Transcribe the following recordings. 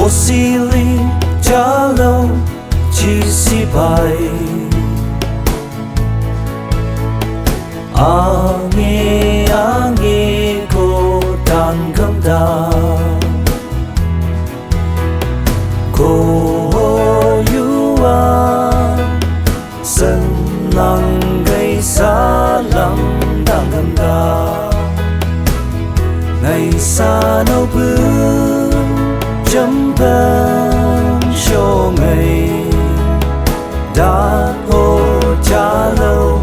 Sili jalo chi si bai angi ko tan gam da ko yu a san lang gai sa lang dang gam da ngày xa nâu bướm chấm vang cho ngày đã ô cha lâu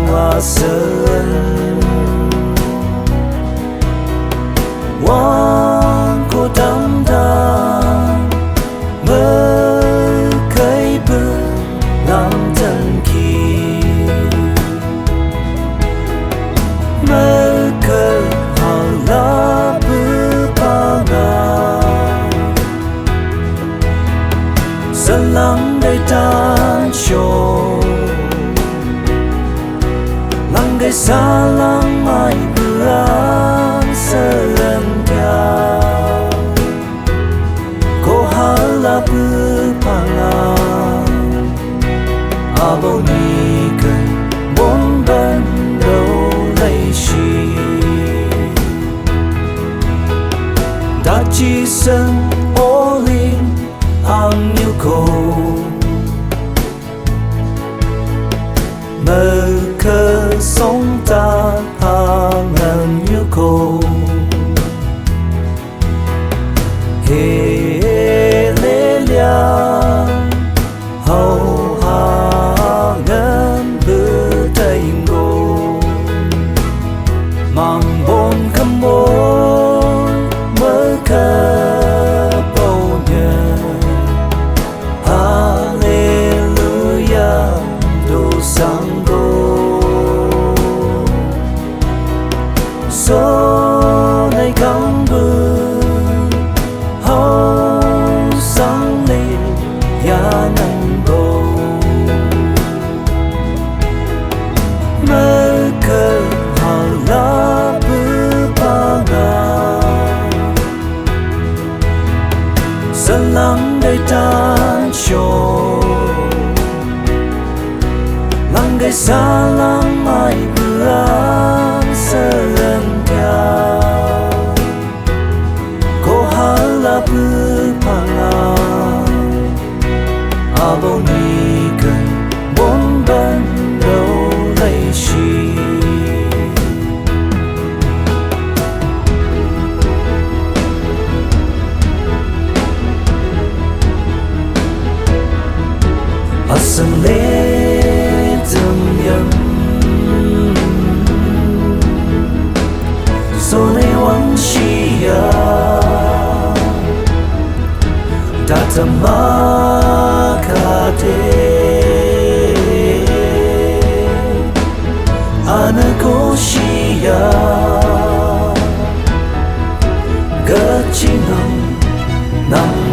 hoa sơn quang cô đắm đam mơ cây bơ làm thân kỳ mơ cơ Haühlabü lắng đầy tan trôi lắng gây xa lắng mai buông sơ lần theo cô Haühlabü pangang bao ni cần bốn bên đâu lấy chi đã chỉ sân ô linh ang yêu cầu mơ cơ sống ta hàng ngàn yêu cầu hề lê lia hầu hà ngân bư tay ngô mang bốn khâm môi mơ cơ số này cắm bừng hấu sáng lên nhà nắng bầu mơ cơ Haühlabü pangang sân lắng đầy tan trôi lắng gây xa lắng mai buông sơ lần theo cô Haühlabü pangang bao ni cần bốn bên đâu lấy chi sân Litem yếm số này vẫn chỉ đã thầm mơ cả đêm anh cố chỉ gỡ chỉ nằm